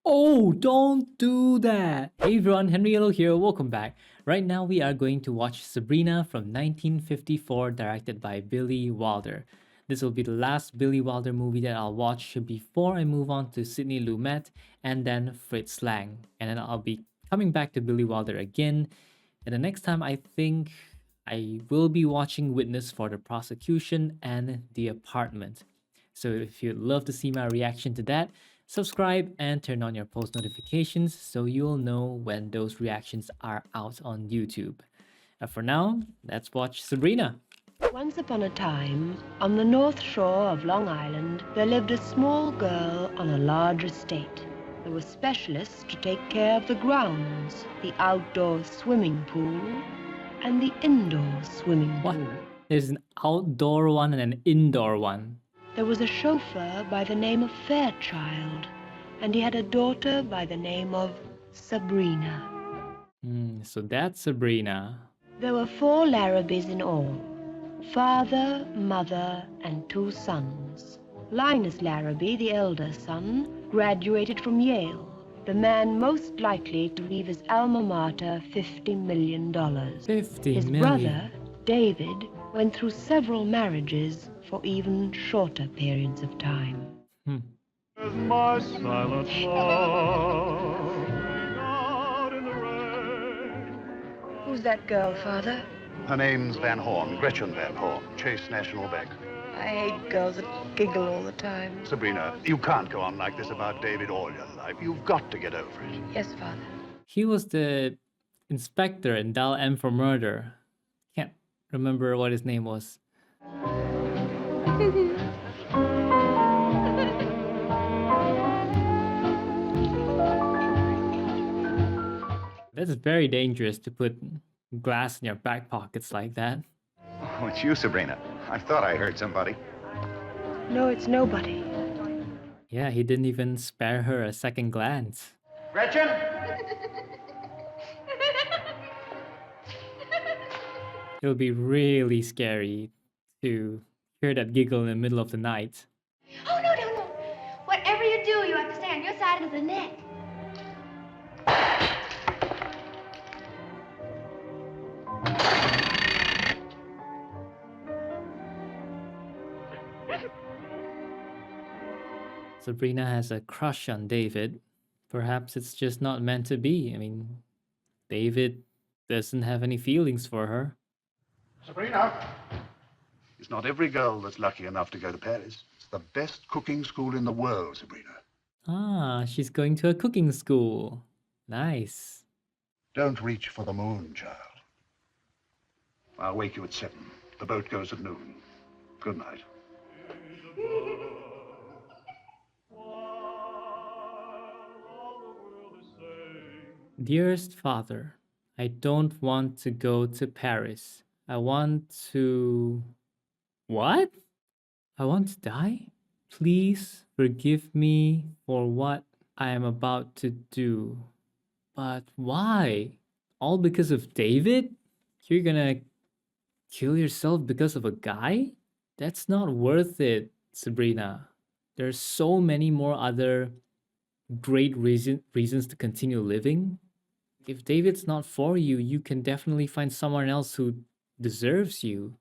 Oh, don't do that! Hey everyone, Henry Yellow here, welcome back. Right now we are going to watch Sabrina from 1954, directed by Billy Wilder. This will be the last Billy Wilder movie that I'll watch before I move on to Sidney Lumet and then Fritz Lang. And then I'll be coming back to Billy Wilder again. And the next time I think I will be watching Witness for the Prosecution and The Apartment. So if you'd love to see my reaction to that, subscribe and turn on your post notifications so you'll know when those reactions are out on YouTube. For now, let's watch Sabrina. Once upon a time, on the north shore of Long Island, there lived a small girl on a large estate. There were specialists to take care of the grounds, the outdoor swimming pool, and the indoor swimming What? pool. There's an outdoor one and an indoor one. There was a chauffeur by the name of Fairchild, and he had a daughter by the name of Sabrina. So that's Sabrina. There were 4 Larrabees in all. Father, mother, and 2 sons. Linus Larrabee, the elder son, graduated from Yale, the man most likely to leave his alma mater $50 million. 50 His million. brother, David, went through several marriages for even shorter periods of time. As my silent love out in the rain. Who's that girl, Father? Her name's Van Horn, Gretchen Van Horn, Chase National Bank. I hate girls that giggle all the time. Sabrina, you can't go on like this about David all your life. You've got to get over it. Yes, Father. He was the inspector in Dial M for Murder. Can't remember what his name was. That's very dangerous to put glass in your back pockets like that. Oh, it's you, Sabrina. I thought I heard somebody. No, it's nobody. Yeah, he didn't even spare her a second glance. Gretchen? It'll be really scary to hear that giggle in the middle of the night. Oh, no, no, no. Whatever you do, you have to stay on your side of the net. Sabrina has a crush on David. Perhaps it's just not meant to be. I mean, David doesn't have any feelings for her. Sabrina! It's not every girl that's lucky enough to go to Paris. It's the best cooking school in the world, Sabrina. Ah, she's going to a cooking school. Nice. Don't reach for the moon, child. I'll wake you at 7. The boat goes at noon. Good night. Dearest father, I don't want to go to Paris. I want to... What? I want to die? Please forgive me for what I am about to do. But why? All because of David? You're gonna kill yourself because of a guy? That's not worth it, Sabrina. There's so many more other great reasons to continue living. If David's not for you, you can definitely find someone else who deserves you.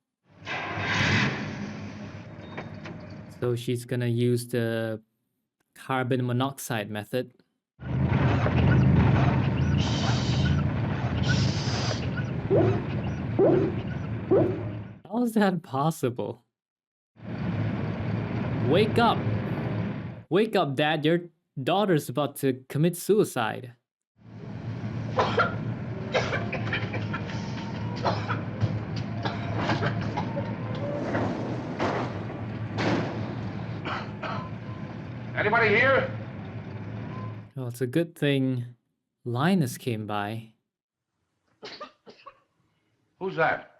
So she's gonna use the carbon monoxide method. How is that possible? Wake up! Wake up, Dad, your daughter's about to commit suicide. Anybody here? Well, it's a good thing Linus came by. Who's that?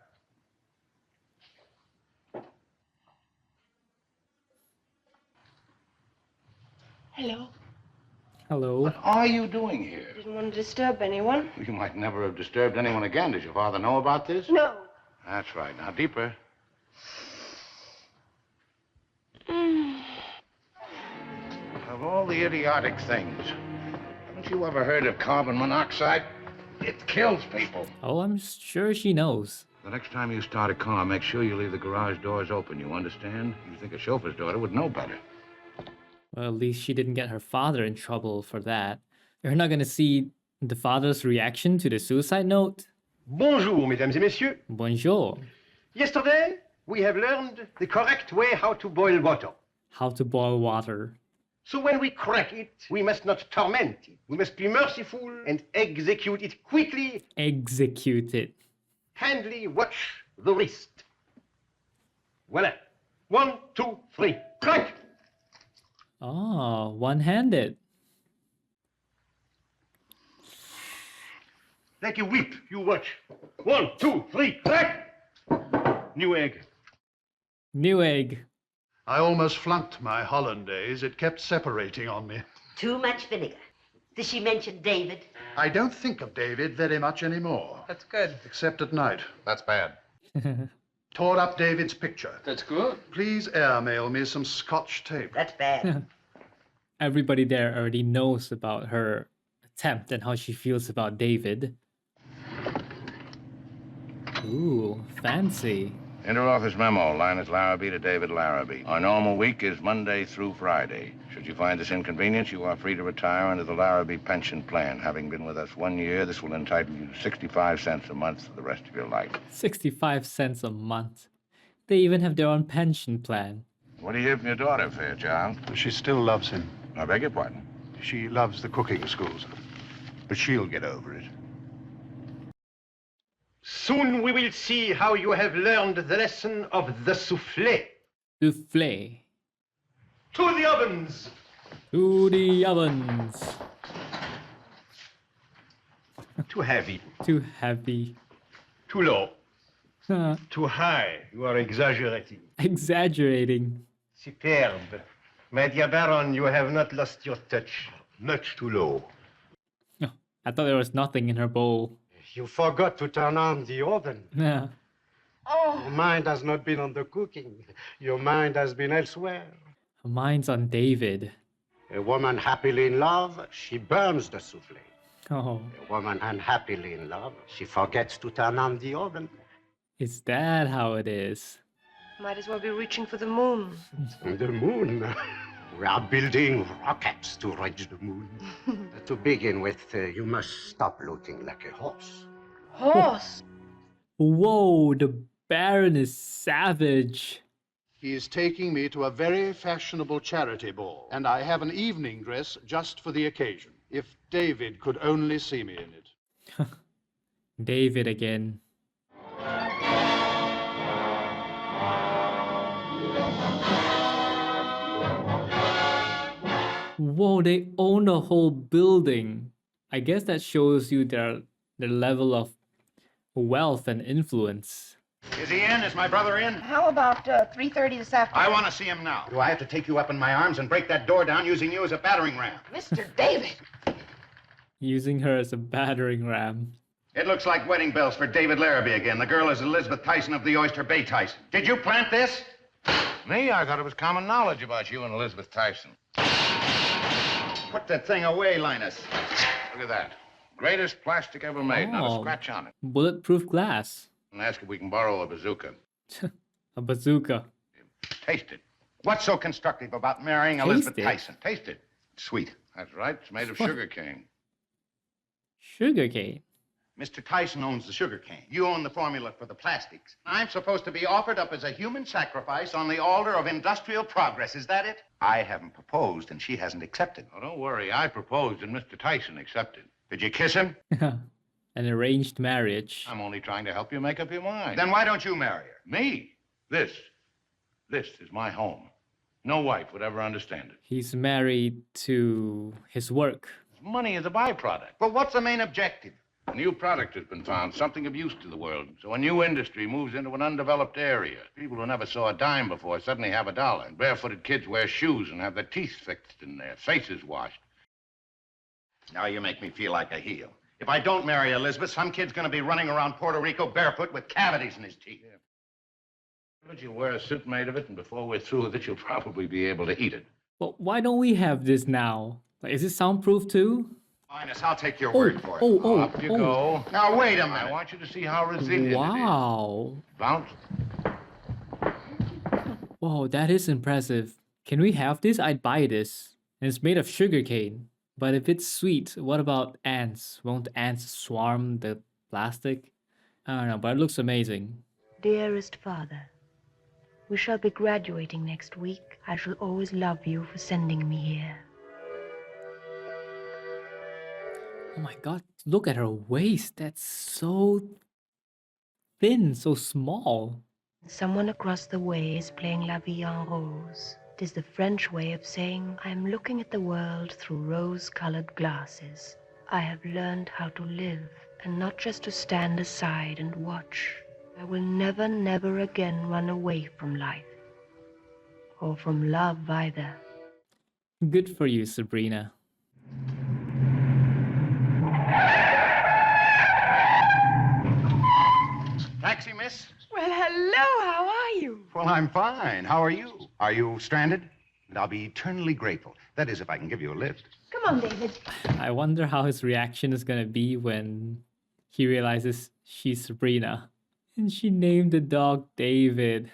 Hello. Hello. What are you doing here? Didn't want to disturb anyone. You might never have disturbed anyone again. Does your father know about this? No. That's right. Now, deeper. Of all the idiotic things, Haven't you ever heard of carbon monoxide? It kills people. Oh, I'm sure she knows. The next time you start a car, make sure you leave the garage doors open, you understand? You think a chauffeur's daughter would know better. Well, at least she didn't get her father in trouble for that. You're not gonna see the father's reaction to the suicide note? Bonjour, mesdames et messieurs. Bonjour. Yesterday, we have learned the correct way how to boil water. How to boil water. So when we crack it, we must not torment it. We must be merciful and execute it quickly. Execute it. Handily watch the wrist. Voilà. 1, 2, 3. Crack! Oh, one-handed. Like a whip, you watch. 1, 2, 3. Crack! New egg. New egg. I almost flunked my hollandaise. It kept separating on me. Too much vinegar. Did she mention David? I don't think of David very much anymore. That's good. Except at night. That's bad. Tore up David's picture. That's good. Please airmail me some Scotch tape. That's bad. Everybody there already knows about her attempt and how she feels about David. Ooh, fancy. Interoffice memo, Linus Larrabee to David Larrabee. Our normal week is Monday through Friday. Should you find this inconvenience, you are free to retire under the Larrabee pension plan. Having been with us 1 year, this will entitle you to 65 cents a month for the rest of your life. 65 cents a month. They even have their own pension plan. What do you hear from your daughter, Fairchild? She still loves him. I beg your pardon. She loves the cooking schools. But she'll get over it. Soon we will see how you have learned the lesson of the soufflé. Soufflé. To the ovens! To the ovens. Too heavy, Too heavy. too low, too high. You are exaggerating. Exaggerating. Superb. My dear Baron, you have not lost your touch. Much too low. Oh, I thought there was nothing in her bowl. You forgot to turn on the oven. Yeah. Your mind has not been on the cooking. Your mind has been elsewhere. Her mind's on David. A woman happily in love, she burns the soufflé. Oh, A woman unhappily in love, she forgets to turn on the oven. is that how it is? Might as well be reaching for the moon. The moon. We are building rockets to reach the moon. To begin with, you must stop looking like a horse. Horse? Whoa, the Baron is savage. He is taking me to a very fashionable charity ball, and I have an evening dress just for the occasion. If David could only see me in it. David again. Whoa, they own the whole building. I guess that shows you their level of wealth and influence. Is he in? Is my brother in? How about 3:30 this afternoon? I want to see him now. Do I have to take you up in my arms and break that door down using you as a battering ram? Mr. David. Using her as a battering ram. It looks like wedding bells for David Larrabee again. The girl is Elizabeth Tyson of the Oyster Bay Tyson. Did you plant this? Me? I thought it was common knowledge about you and Elizabeth Tyson. Put that thing away, Linus. Look at that. Greatest plastic ever made. Not a Oh. scratch on it. Bulletproof glass. And ask if we can borrow a bazooka. A bazooka. Taste it. What's so constructive about marrying Taste Elizabeth it? Tyson? Taste it. It's sweet. That's right. It's made of What? sugar cane. Sugarcane. Mr. Tyson owns the sugar cane. You own the formula for the plastics. I'm supposed to be offered up as a human sacrifice on the altar of industrial progress. Is that it? I haven't proposed, and she hasn't accepted. Oh, don't worry. I proposed, and Mr. Tyson accepted. Did you kiss him? An arranged marriage. I'm only trying to help you make up your mind. Then why don't you marry her? Me? This is my home. No wife would ever understand it. He's married to his work. Money is a byproduct. Well, what's the main objective? A new product has been found, something of use to the world. So a new industry moves into an undeveloped area. People who never saw a dime before suddenly have $1. And barefooted kids wear shoes and have their teeth fixed and their faces washed. Now you make me feel like a heel. If I don't marry Elizabeth, some kid's going to be running around Puerto Rico barefoot with cavities in his teeth. But you'll wear a suit made of it, and before we're through with it, you'll probably be able to eat it. Well, why don't we have this now? Like, is it soundproof too? Highness, I'll take your Oh, word for it. oh, Up you oh. go. Now, wait a minute. I want you to see how resilient Wow. it is. Bounce. Whoa, that is impressive. Can we have this? I'd buy this. And it's made of sugarcane. But if it's sweet, what about ants? Won't ants swarm the plastic? I don't know, but it looks amazing. Dearest father, we shall be graduating next week. I shall always love you for sending me here. Oh my god, look at her waist. That's so thin, so small. Someone across the way is playing La Vie en Rose. It is the French way of saying I am looking at the world through rose-colored glasses. I have learned how to live and not just to stand aside and watch. I will never, never again run away from life. Or from love either. Good for you, Sabrina. Taxi, miss? Well, hello, how are you? Well, I'm fine. How are you? Are you stranded? And I'll be eternally grateful. That is, if I can give you a lift. Come on, David. I wonder how his reaction is gonna be when he realizes she's Sabrina. And she named the dog David.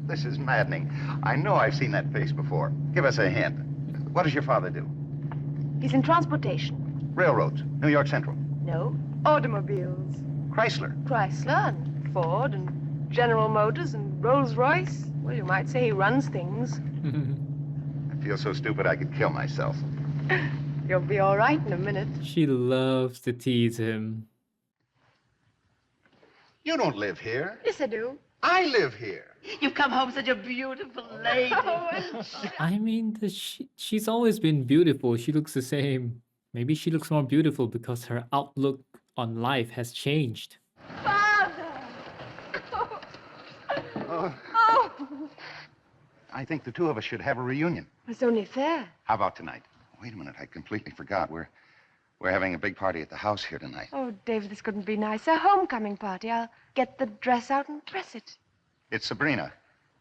This is maddening. I know I've seen that face before. Give us a hint. What does your father do? He's in transportation. Railroads. New York Central. No, automobiles. Chrysler. Chrysler and Ford and General Motors and Rolls-Royce. Well, you might say he runs things. I feel so stupid I could kill myself. You'll be all right in a minute. She loves to tease him. You don't live here. Yes, I do. I live here. You've come home such a beautiful lady. I mean, she's always been beautiful. She looks the same. Maybe she looks more beautiful because her outlook on life has changed. Father! Oh. I think the two of us should have a reunion. It's only fair. How about tonight? Wait a minute, I completely forgot. We're having a big party at the house here tonight. Oh, David, this couldn't be nice. A homecoming party. I'll get the dress out and dress it. It's Sabrina.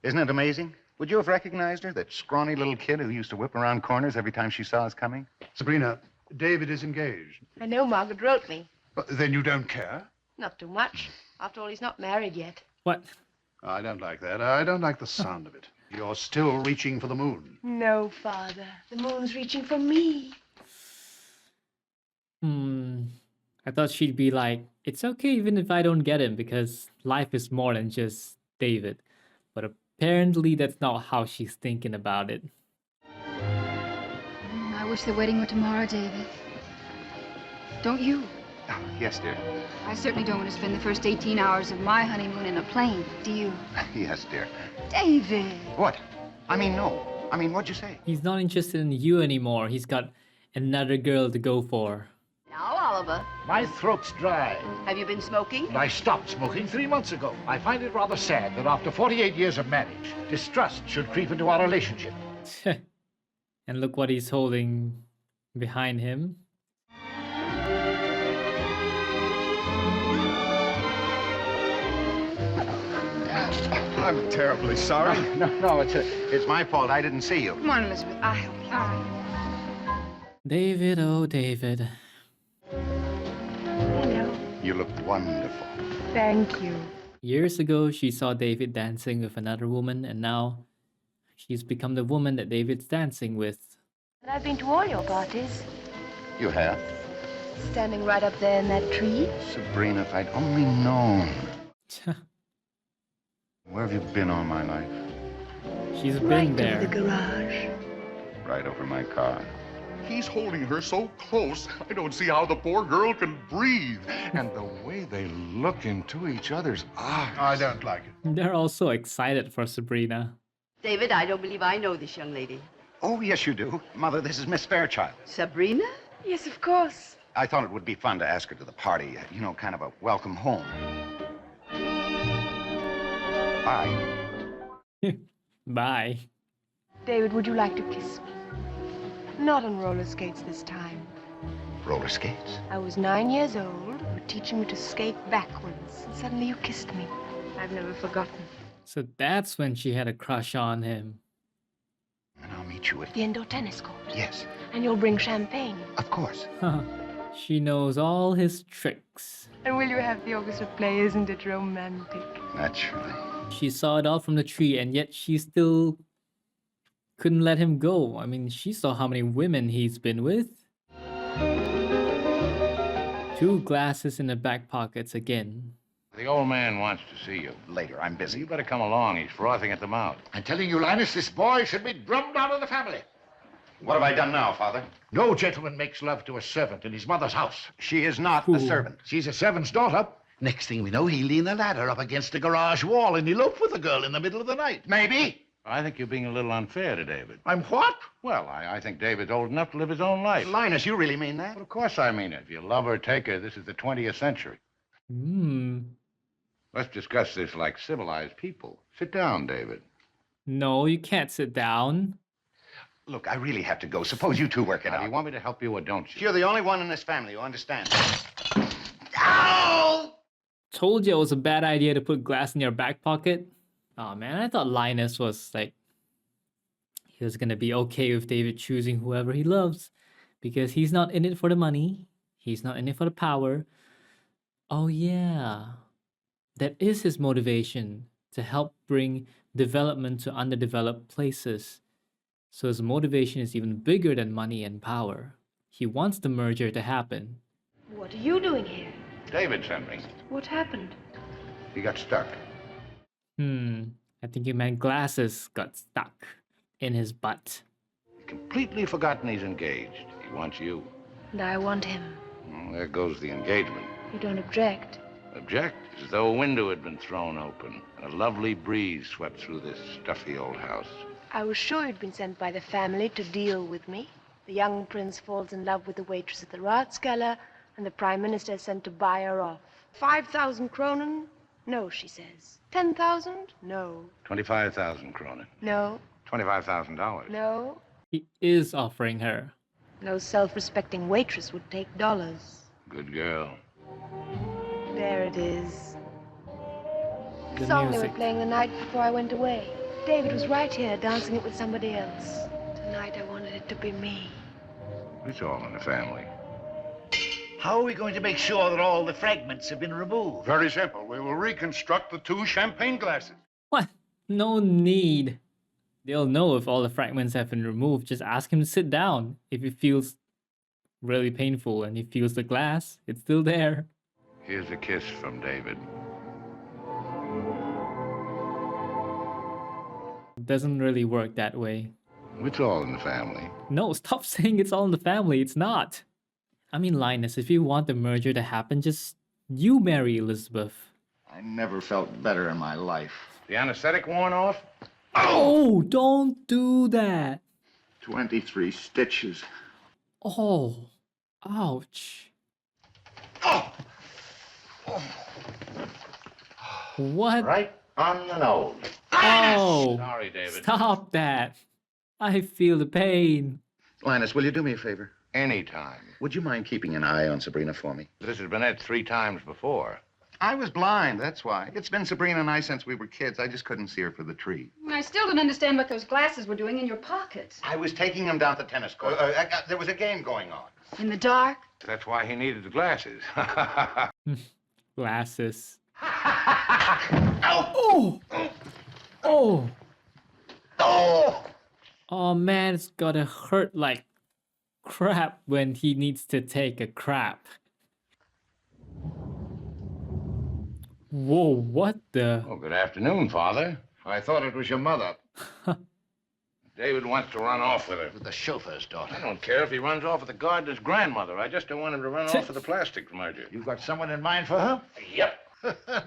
Isn't it amazing? Would you have recognized her, that scrawny little kid who used to whip around corners every time she saw us coming? Sabrina, David is engaged. I know Margaret wrote me. Then you don't care? Not too much. After all, he's not married yet. What? I don't like that. I don't like the sound of it. You're still reaching for the moon. No, Father. The moon's reaching for me. I thought she'd be like, it's okay even if I don't get him because life is more than just David. But apparently that's not how she's thinking about it. I wish the wedding were tomorrow, David. Don't you? Oh, yes, dear. I certainly don't want to spend the first 18 hours of my honeymoon in a plane, do you? Yes, dear. David! What? I mean, no. I mean, what'd you say? He's not interested in you anymore. He's got another girl to go for. Now, Oliver, My throat's dry. have you been smoking? I stopped smoking 3 months ago. I find it rather sad that after 48 years of marriage, distrust should creep into our relationship. And look what he's holding behind him. I'm terribly sorry. No, it's my fault. I didn't see you. Come on, Elizabeth. I'll help you. All right. David, oh David. Hello. You look wonderful. Thank you. Years ago, she saw David dancing with another woman, and now she's become the woman that David's dancing with. And I've been to all your parties. You have? Standing right up there in that tree. Sabrina, if I'd only known. Where have you been all my life? She's been Right there. over the garage. Right over my car. He's holding her so close, I don't see how the poor girl can breathe. And the way they look into each other's eyes. I don't like it. They're all so excited for Sabrina. David, I don't believe I know this young lady. Oh, yes, you do. Mother, this is Miss Fairchild. Sabrina? Yes, of course. I thought it would be fun to ask her to the party. You know, kind of a welcome home. Bye. Bye. David, would you like to kiss me? Not on roller skates this time. Roller skates? I was 9 years old. You were teaching me to skate backwards. And suddenly you kissed me. I've never forgotten. So that's when she had a crush on him. And I'll meet you at... The indoor tennis court. Yes, And you'll bring champagne. of course. She knows all his tricks. And will you have the orchestra play? Isn't it romantic? Naturally. She saw it all from the tree, and yet she still couldn't let him go. I mean, she saw how many women he's been with. 2 glasses in the back pockets again. The old man wants to see you. Later, I'm busy. You better come along. He's frothing at the mouth. I'm telling you, Linus, this boy should be drummed out of the family. What have I done now, Father? No gentleman makes love to a servant in his mother's house. She is not a servant. She's a servant's daughter. Next thing we know, he'll lean a ladder up against a garage wall and elope with a girl in the middle of the night. Maybe. I think you're being a little unfair to David. I'm what? Well, I think David's old enough to live his own life. Linus, you really mean that? Well, of course I mean it. If you love her, take her. This is the 20th century. Let's discuss this like civilized people. Sit down, David. No, you can't sit down. Look, I really have to go. Suppose you two work it Now, out. do you want me to help you or don't you? You're the only one in this family who understands. Told you it was a bad idea to put glass in your back pocket. Oh man, I thought Linus was like, he was gonna be okay with David choosing whoever he loves, because he's not in it for the money, he's not in it for the power. Oh yeah, that is his motivation, to help bring development to underdeveloped places. So his motivation is even bigger than money and power. He wants the merger to happen. What are you doing here? David sent me. What happened? He got stuck. I think he meant glasses got stuck in his butt. Completely forgotten he's engaged. He wants you. And I want him. Well, there goes the engagement. You don't object? Object? As though a window had been thrown open and a lovely breeze swept through this stuffy old house. I was sure you'd been sent by the family to deal with me. The young prince falls in love with the waitress at the Ratskeller, and the prime minister is sent to buy her off. 5,000 kronen? No, she says. 10,000? No. 25,000 kronen. No. $25,000. No. He is offering her. No self-respecting waitress would take dollars. Good girl. There it is. The The song they music. were playing the night before I went away. David was right here dancing it with somebody else. Tonight I wanted it to be me. It's all in the family. How are we going to make sure that all the fragments have been removed? Very simple. We will reconstruct the 2 champagne glasses. What? No need. They'll know if all the fragments have been removed. Just ask him to sit down. If it feels really painful and he feels the glass, it's still there. Here's a kiss from David. It doesn't really work that way. It's all in the family. No, stop saying it's all in the family. It's not. I mean, Linus, if you want the merger to happen, just you marry Elizabeth. I never felt better in my life. The anesthetic worn off? Oh, don't do that. 23 stitches. Oh, ouch. What? Right on the nose. Oh, Sorry, David. stop that. I feel the pain. Linus, will you do me a favor? Anytime. Would you mind keeping an eye on Sabrina for me? This has been it 3 times before. I was blind, that's why. It's been Sabrina and I since we were kids. I just couldn't see her for the tree. I still don't understand what those glasses were doing in your pockets. I was taking him down to the tennis court. There was a game going on. In the dark? That's why he needed the glasses. Glasses. Ow! Oh. Oh! Oh man, it's gotta hurt like crap when he needs to take a crap. Whoa, what the? Oh, good afternoon, Father. I thought it was your mother. David wants to run off with her. With the chauffeur's daughter. I don't care if he runs off with the gardener's grandmother. I just don't want him to run off with the plastic merger. You've got someone in mind for her? Yep.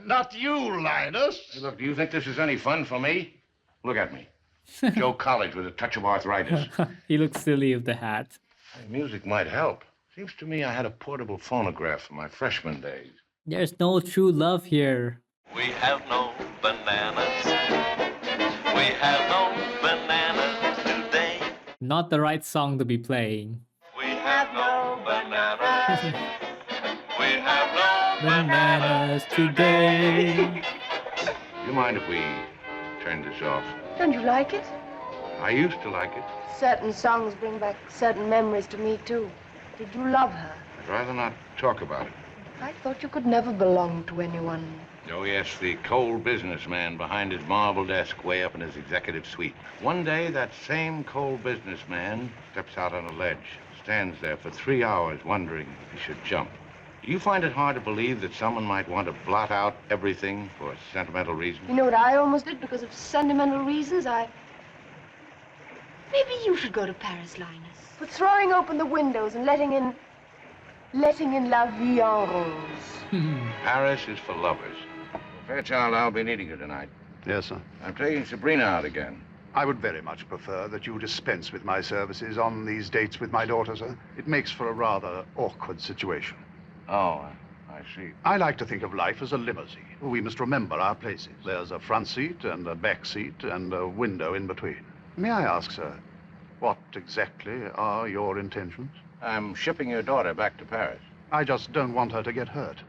Not you, Linus. Hey, look, do you think this is any fun for me? Look at me. Joe College with a touch of arthritis. He looks silly with the hat. Hey, music might help. Seems to me I had a portable phonograph from my freshman days. There's no true love here. We have no bananas. We have no bananas today. Not the right song to be playing. We have no bananas. We have no Bananas today. Do you mind if we turn this off? Don't you like it? I used to like it. Certain songs bring back certain memories to me, too. Did you love her? I'd rather not talk about it. I thought you could never belong to anyone. Oh, yes, the cold businessman behind his marble desk way up in his executive suite. One day, that same cold businessman steps out on a ledge, stands there for 3 hours wondering if he should jump. Do you find it hard to believe that someone might want to blot out everything for sentimental reasons? You know what I almost did because of sentimental reasons? Maybe you should go to Paris, Linus. For throwing open the windows and letting in la vie en rose. Paris is for lovers. Fairchild, I'll be needing you tonight. Yes, sir. I'm taking Sabrina out again. I would very much prefer that you dispense with my services on these dates with my daughter, sir. It makes for a rather awkward situation. Oh, I see. I like to think of life as a limousine. We must remember our places. There's a front seat and a back seat and a window in between. May I ask, sir, what exactly are your intentions? I'm shipping your daughter back to Paris. I just don't want her to get hurt.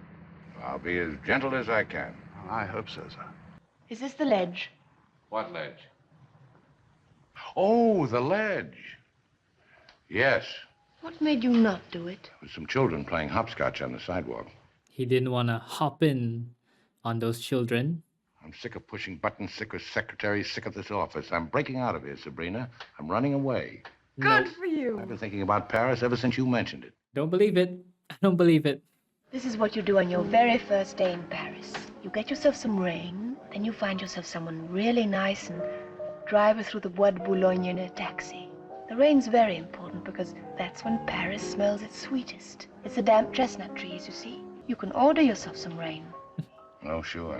I'll be as gentle as I can. I hope so, sir. Is this the ledge? What ledge? Oh, the ledge. Yes. What made you not do it? With some children playing hopscotch on the sidewalk. He didn't want to hop in on those children. I'm sick of pushing buttons, sick of secretaries, sick of this office. I'm breaking out of here, Sabrina. I'm running away. Good for you. I've been thinking about Paris ever since you mentioned it. Don't believe it. I don't believe it. This is what you do on your very first day in Paris. You get yourself some rain, then you find yourself someone really nice and drive her through the Bois de Boulogne in a taxi. The rain's very important because that's when Paris smells its sweetest. It's the damp chestnut trees, you see. You can order yourself some rain. Oh, sure.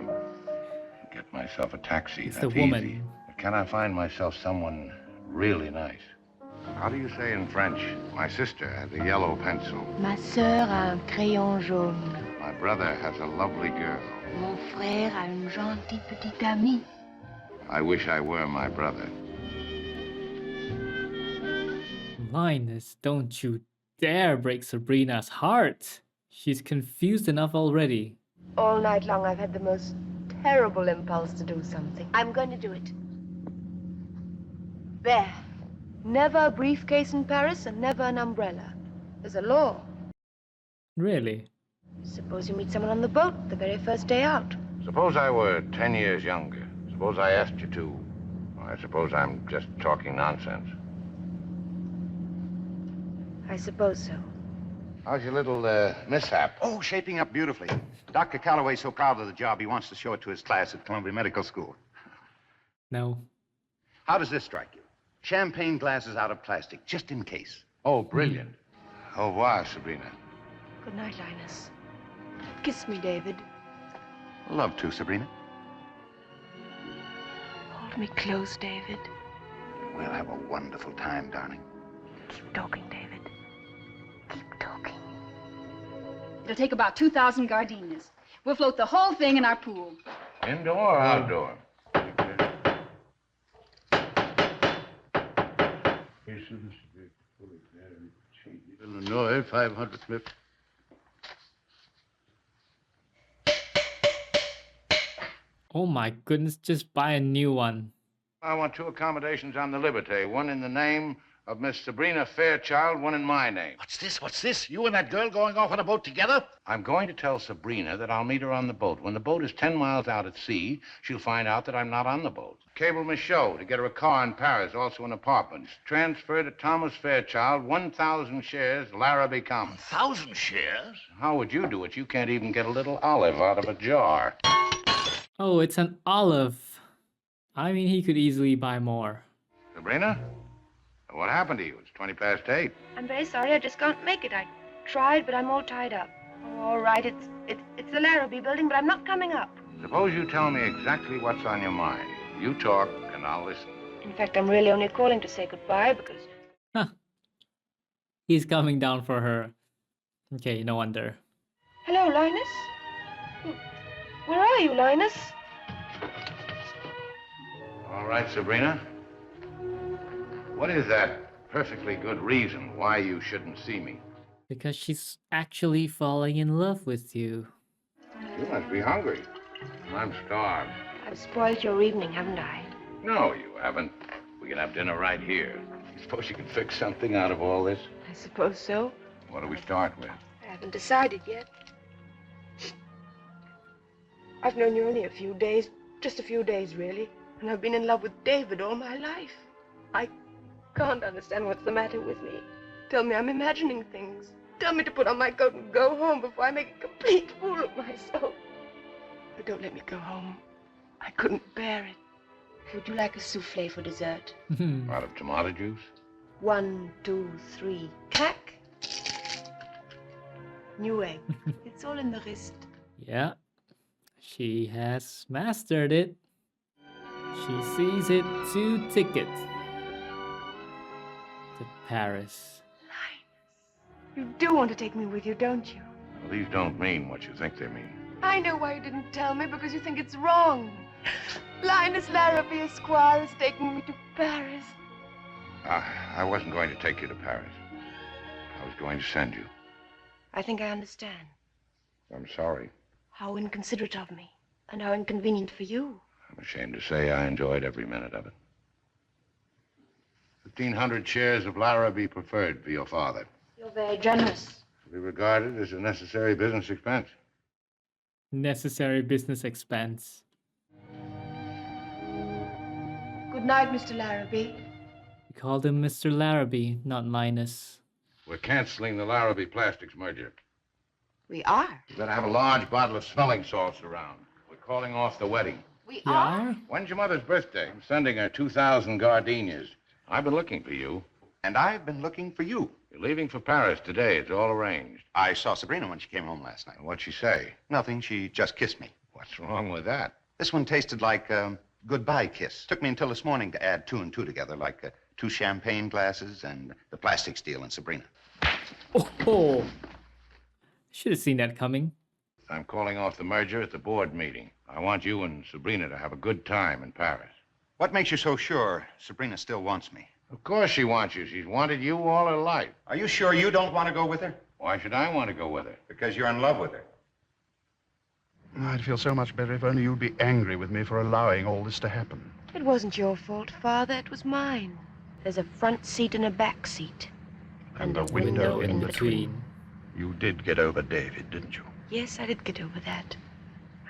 Get myself a taxi. It's That's the woman. easy. But can I find myself someone really nice? How do you say in French? My sister has a yellow pencil. Ma sœur a un crayon jaune. My brother has a lovely girl. Mon frère a une gentille petite amie. I wish I were my brother. Linus, don't you dare break Sabrina's heart. She's confused enough already. All night long I've had the most terrible impulse to do something. I'm going to do it. There. Never a briefcase in Paris and never an umbrella. There's a law. Really? Suppose you meet someone on the boat the very first day out. Suppose I were 10 years younger. Suppose I asked you to. I suppose I'm just talking nonsense. I suppose so. How's your little mishap? Oh, shaping up beautifully. Dr. Calloway's so proud of the job, he wants to show it to his class at Columbia Medical School. No. How does this strike you? Champagne glasses out of plastic, just in case. Oh, brilliant. Au revoir, Sabrina. Good night, Linus. Kiss me, David. Love to, Sabrina. Hold me close, David. We'll have a wonderful time, darling. Keep talking, David. Keep talking. It'll take about 2,000 gardenias. We'll float the whole thing in our pool. Indoor or outdoor? Illinois, 500 Smith. Oh my goodness, just buy a new one. I want 2 accommodations on the Liberté. One in the name of Miss Sabrina Fairchild, one in my name. What's this? What's this? You and that girl going off on a boat together? I'm going to tell Sabrina that I'll meet her on the boat. When the boat is 10 miles out at sea, she'll find out that I'm not on the boat. Cable Michaud to get her a car in Paris, also an apartment. Transfer to Thomas Fairchild, 1,000 shares, Larrabee Commons. 1,000 shares? How would you do it? You can't even get a little olive out of a jar. Oh, it's an olive. I mean, he could easily buy more. Sabrina? What happened to you? It's 20 past 8. I'm very sorry, I just can't make it. I tried, but I'm all tied up. Oh, all right, it's the Larrabee building, but I'm not coming up. Suppose you tell me exactly what's on your mind. You talk, and I'll listen. In fact, I'm really only calling to say goodbye because... Huh. He's coming down for her. Okay, no wonder. Hello, Linus? Where are you, Linus? All right, Sabrina. What is that perfectly good reason why you shouldn't see me? Because she's actually falling in love with you. You must be hungry. I'm starved. I've spoiled your evening, haven't I? No, you haven't. We can have dinner right here. You suppose you can fix something out of all this? I suppose so. What do we start with? haven't decided yet. I've known you only a few days, just a few days, really. And I've been in love with David all my life. I can't understand what's the matter with me. Tell me I'm imagining things. Tell me to put on my coat and go home before I make a complete fool of myself. But don't let me go home. I couldn't bear it. Would you like a soufflé for dessert? Out of tomato juice? 1, 2, 3, crack. New egg. It's all in the wrist. Yeah, she has mastered it. She sees it 2 tickets to Paris. You do want to take me with you, don't you? Well, these don't mean what you think they mean. I know why you didn't tell me, because you think it's wrong. Linus Larrabee Esquire is taking me to Paris. I wasn't going to take you to Paris. I was going to send you. I think I understand. I'm sorry. How inconsiderate of me, and how inconvenient for you. I'm ashamed to say I enjoyed every minute of it. 1,500 shares of Larrabee preferred for your father. You're very generous. To be regarded as a necessary business expense. Necessary business expense. Good night, Mr. Larrabee. We called him Mr. Larrabee, not Linus. We're canceling the Larrabee Plastics merger. We are. You better have a large bottle of smelling salts around. We're calling off the wedding. We are? When's your mother's birthday? I'm sending her 2,000 gardenias. I've been looking for you. And I've been looking for you. You're leaving for Paris today. It's all arranged. I saw Sabrina when she came home last night. What'd she say? Nothing. She just kissed me. What's wrong with that? This one tasted like a goodbye kiss. Took me until this morning to add 2 and 2 together, like 2 champagne glasses and the plastics deal in Sabrina. Oh, should have seen that coming. I'm calling off the merger at the board meeting. I want you and Sabrina to have a good time in Paris. What makes you so sure Sabrina still wants me? Of course she wants you. She's wanted you all her life. Are you sure you don't want to go with her? Why should I want to go with her? Because you're in love with her. I'd feel so much better if only you'd be angry with me for allowing all this to happen. It wasn't your fault, Father. It was mine. There's a front seat and a back seat. And a window in between. You did get over David, didn't you? Yes, I did get over that.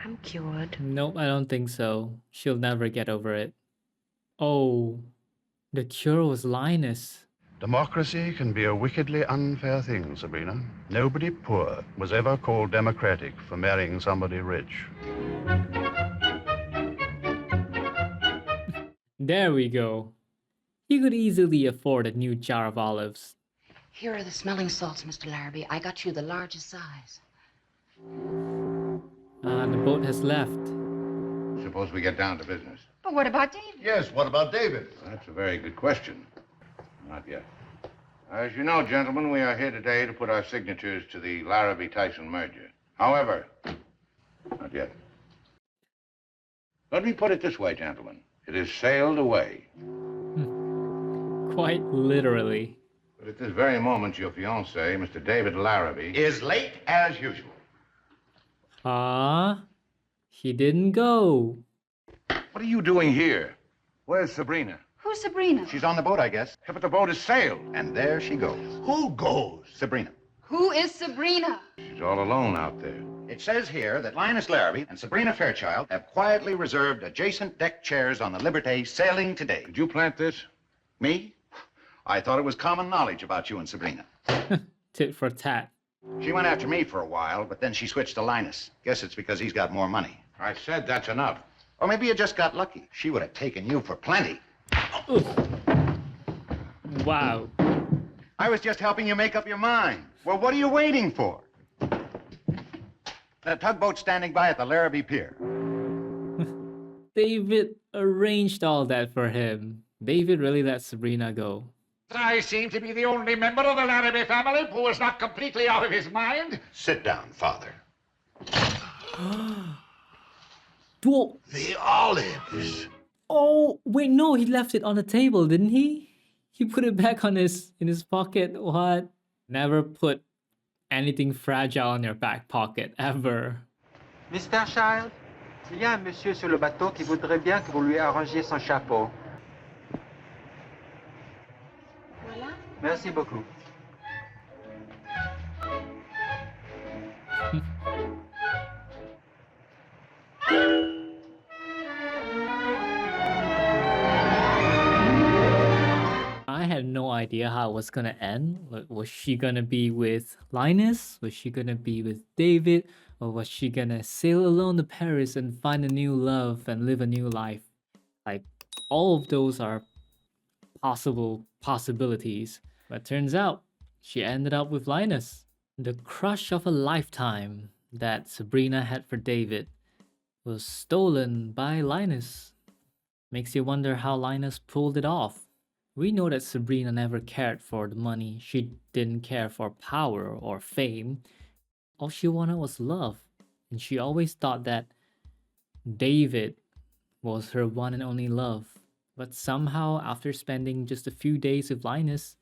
I'm cured. Nope, I don't think so. She'll never get over it. Oh, the cure was Linus. Democracy can be a wickedly unfair thing, Sabrina. Nobody poor was ever called democratic for marrying somebody rich. There we go. He could easily afford a new jar of olives. Here are the smelling salts, Mr. Larrabee. I got you the largest size. The boat has left. Suppose we get down to business. But what about David? Yes, what about David? That's a very good question. Not yet. As you know, gentlemen, we are here today to put our signatures to the Larrabee-Tyson merger. However, not yet. Let me put it this way, gentlemen. It has sailed away. Quite literally. But at this very moment, your fiancé, Mr. David Larrabee, Is late as usual. He didn't go. What are you doing here? Where's Sabrina? Who's Sabrina? She's on the boat, I guess. Yeah, but the boat has sailed. And there she goes. Who goes? Sabrina. Who is Sabrina? She's all alone out there. It says here that Linus Larrabee and Sabrina Fairchild have quietly reserved adjacent deck chairs on the Liberté sailing today. Did you plant this? Me? I thought it was common knowledge about you and Sabrina. Tit for tat. She went after me for a while, but then she switched to Linus. Guess it's because he's got more money. I said that's enough. Or maybe you just got lucky. She would have taken you for plenty. Oof. Wow. I was just helping you make up your mind. Well, what are you waiting for? The tugboat's standing by at the Larrabee Pier. David arranged all that for him. David really let Sabrina go. I seem to be the only member of the Larrabee family who is not completely out of his mind. Sit down, Father. Whoa. The olives. Oh, wait, no, he left it on the table, didn't he? He put it back on in his pocket. What? Never put anything fragile in your back pocket, ever. Miss Fairchild, il y a un monsieur sur le bateau qui voudrait bien que vous lui arrangiez son chapeau. Voilà. Merci beaucoup. idea how it was gonna end. Was she gonna be with Linus? Was she gonna be with David? Or was she gonna sail alone to Paris and find a new love and live a new life? Like, all of those are possible possibilities. But turns out, she ended up with Linus. The crush of a lifetime that Sabrina had for David was stolen by Linus. Makes you wonder how Linus pulled it off. We know that Sabrina never cared for the money. She didn't care for power or fame. All she wanted was love. And she always thought that David was her one and only love. But somehow, after spending just a few days with Linus,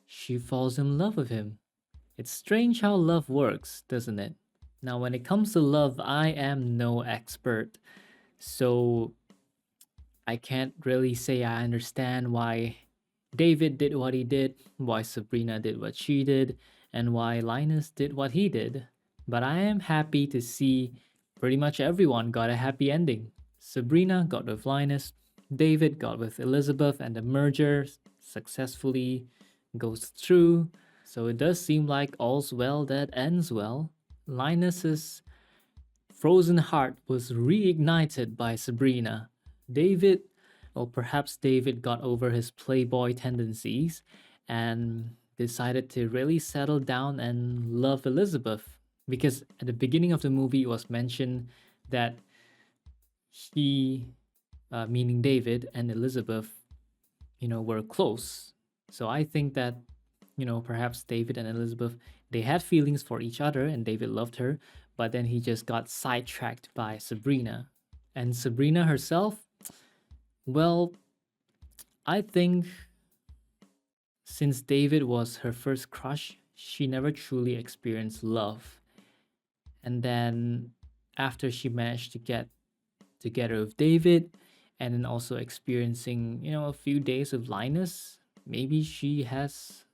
she falls in love with him. It's strange how love works, doesn't it? Now, when it comes to love, I am no expert. So I can't really say I understand why David did what he did, why Sabrina did what she did, and why Linus did what he did. But I am happy to see pretty much everyone got a happy ending. Sabrina got with Linus, David got with Elizabeth, and the merger successfully goes through. So it does seem like all's well that ends well. Linus's frozen heart was reignited by Sabrina. David, or perhaps David got over his playboy tendencies and decided to really settle down and love Elizabeth. Because at the beginning of the movie, it was mentioned that he, meaning David, and Elizabeth, were close. So I think that, perhaps David and Elizabeth, they had feelings for each other and David loved her, but then he just got sidetracked by Sabrina. And Sabrina herself, well, I think since David was her first crush, she never truly experienced love. And then after she managed to get together with David and then also experiencing, a few days of Linus, maybe she has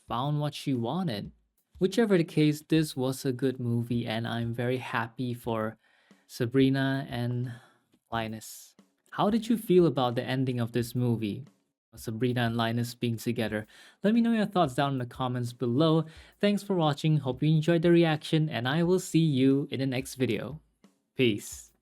found what she wanted. Whichever the case, this was a good movie and I'm very happy for Sabrina and Linus. How did you feel about the ending of this movie? Sabrina and Linus being together? Let me know your thoughts down in the comments below. Thanks for watching, hope you enjoyed the reaction, and I will see you in the next video. Peace.